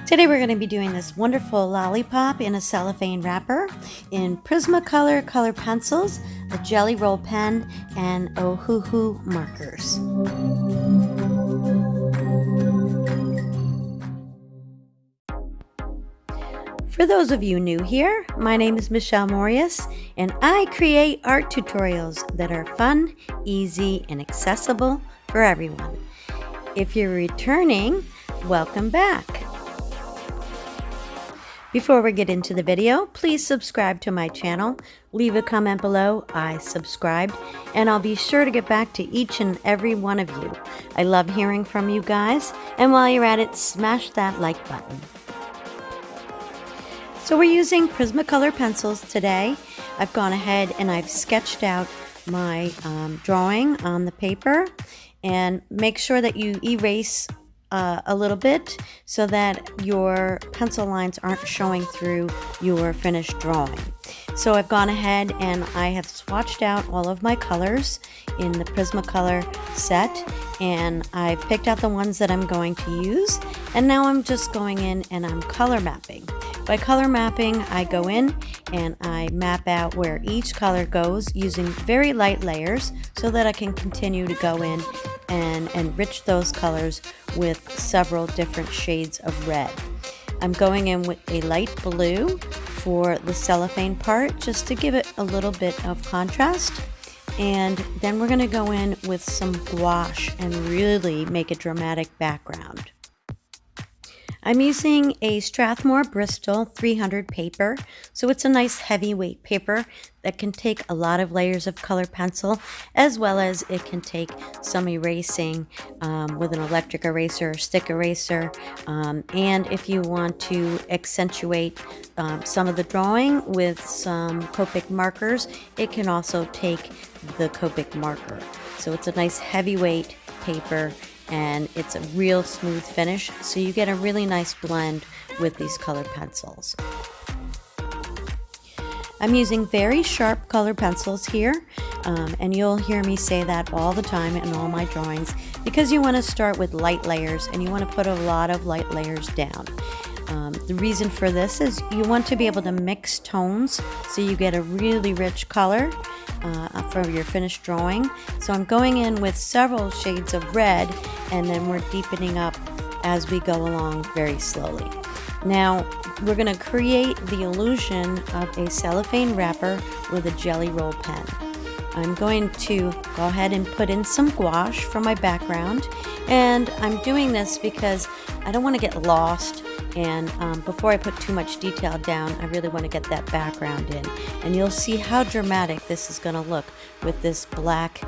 Today we're going to be doing this wonderful lollipop in a cellophane wrapper in Prismacolor color pencils, a jelly roll pen, and Ohuhu markers. For those of you new here, my name is Michelle Moreus, and I create art tutorials that are fun, easy, and accessible for everyone. If you're returning, welcome back. Before we get into the video, please subscribe to my channel, leave a comment below, I subscribed, and I'll be sure to get back to each and every one of you. I love hearing from you guys, and while you're at it, smash that like button. So we're using Prismacolor pencils today. I've gone ahead and I've sketched out my drawing on the paper, and make sure that you erase a little bit so that your pencil lines aren't showing through your finished drawing. So I've gone ahead and I have swatched out all of my colors in the Prismacolor set, and I've picked out the ones that I'm going to use, and now I'm just going in and I'm color mapping. By color mapping, I go in and I map out where each color goes using very light layers so that I can continue to go in and enrich those colors with several different shades of red. I'm going in with a light blue for the cellophane part just to give it a little bit of contrast. And then we're going to go in with some gouache and really make a dramatic background. I'm using a Strathmore Bristol 300 paper, so it's a nice heavyweight paper that can take a lot of layers of color pencil, as well as it can take some erasing with an electric eraser or stick eraser. And if you want to accentuate some of the drawing with some Copic markers, it can also take the Copic marker. So it's a nice heavyweight paper, and it's a real smooth finish, so you get a really nice blend with these color pencils. I'm using very sharp color pencils here, and you'll hear me say that all the time in all my drawings, because you want to start with light layers and you want to put a lot of light layers down. The reason for this is you want to be able to mix tones so you get a really rich color for your finished drawing. So I'm going in with several shades of red, and then we're deepening up as we go along very slowly. Now we're going to create the illusion of a cellophane wrapper with a jelly roll pen. I'm going to go ahead and put in some gouache for my background, and I'm doing this because I don't want to get lost, and before I put too much detail down, I really want to get that background in, and you'll see how dramatic this is going to look with this black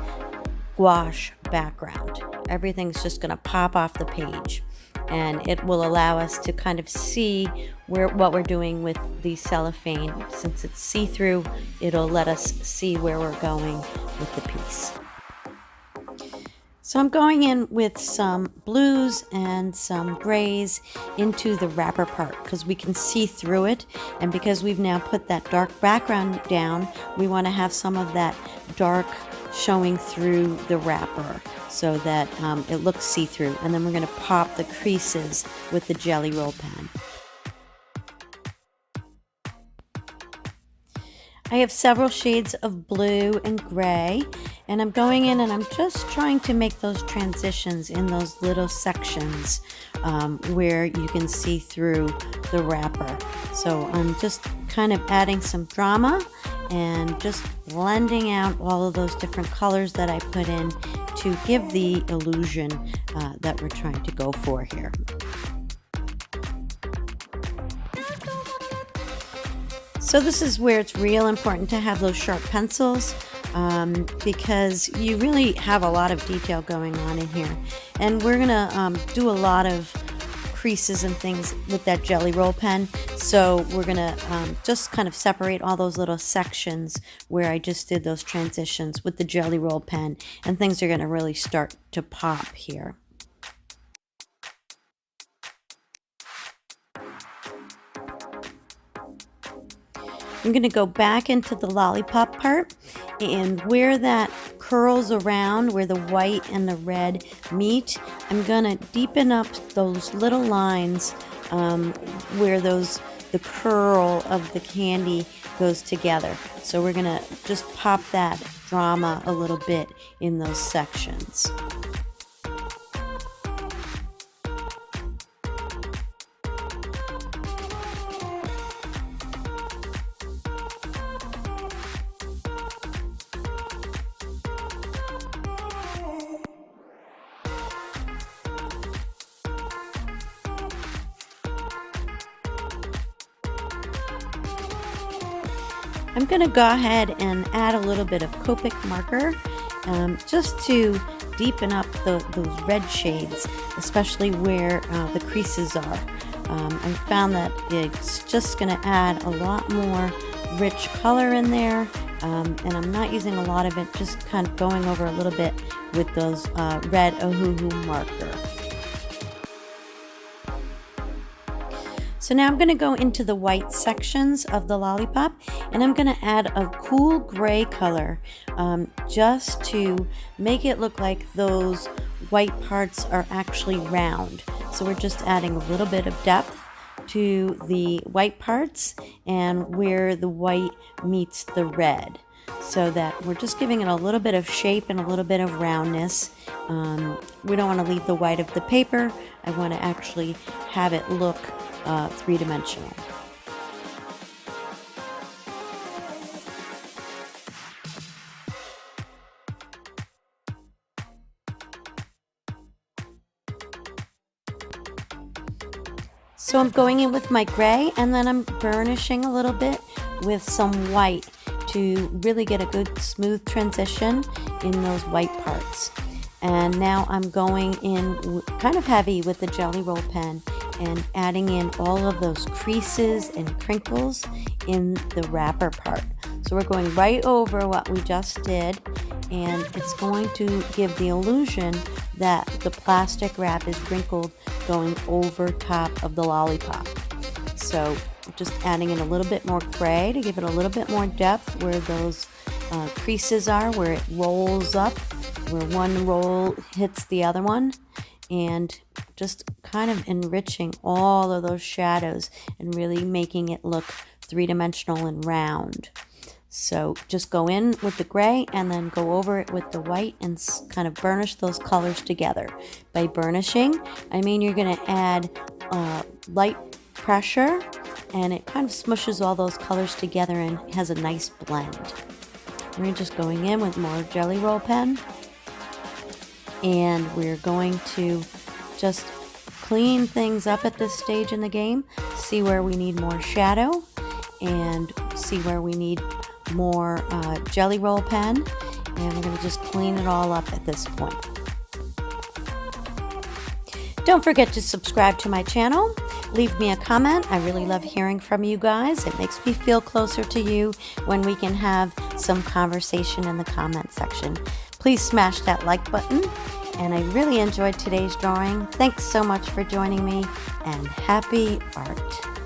gouache background. Everything's just going to pop off the page, and it will allow us to kind of see what we're doing with the cellophane. Since it's see-through, it'll let us see where we're going with the piece. So I'm going in with some blues and some grays into the wrapper part because we can see through it, and because we've now put that dark background down, we want to have some of that dark showing through the wrapper so that it looks see-through. And then we're going to pop the creases with the jelly roll pen. I have several shades of blue and gray, and I'm going in and I'm just trying to make those transitions in those little sections where you can see through the wrapper. So I'm just kind of adding some drama and just blending out all of those different colors that I put in to give the illusion that we're trying to go for here. So this is where it's real important to have those sharp pencils because you really have a lot of detail going on in here. And we're gonna do a lot of creases and things with that jelly roll pen. So we're gonna just kind of separate all those little sections where I just did those transitions with the jelly roll pen, and things are gonna really start to pop here. I'm going to go back into the lollipop part, and where that curls around, where the white and the red meet, I'm going to deepen up those little lines where the curl of the candy goes together. So we're gonna just pop that drama a little bit in those sections. I'm going to go ahead and add a little bit of Copic marker just to deepen up those red shades, especially where the creases are. I found that it's just going to add a lot more rich color in there, and I'm not using a lot of it, just kind of going over a little bit with those red Ohuhu marker. So now I'm going to go into the white sections of the lollipop, and I'm going to add a cool gray color just to make it look like those white parts are actually round. So we're just adding a little bit of depth to the white parts and where the white meets the red, so that we're just giving it a little bit of shape and a little bit of roundness. We don't want to leave the white of the paper. I want to actually have it look three-dimensional. So I'm going in with my gray, and then I'm burnishing a little bit with some white to really get a good smooth transition in those white parts. And now I'm going in kind of heavy with the Jelly Roll pen and adding in all of those creases and crinkles in the wrapper part. So we're going right over what we just did, and it's going to give the illusion that the plastic wrap is wrinkled going over top of the lollipop. So just adding in a little bit more gray to give it a little bit more depth where those creases are, where it rolls up, where one roll hits the other one, and just kind of enriching all of those shadows and really making it look three-dimensional and round. So just go in with the gray and then go over it with the white and kind of burnish those colors together. By burnishing, I mean you're going to add light pressure, and it kind of smushes all those colors together and has a nice blend. We're just going in with more Jelly Roll pen, and we're going to just clean things up at this stage in the game, see where we need more shadow and see where we need more Jelly Roll pen, and we're going to just clean it all up at this point. Don't forget to subscribe to my channel. Leave me a comment. I really love hearing from you guys. It makes me feel closer to you when we can have some conversation in the comment section. Please smash that like button. And I really enjoyed today's drawing. Thanks so much for joining me, and happy art.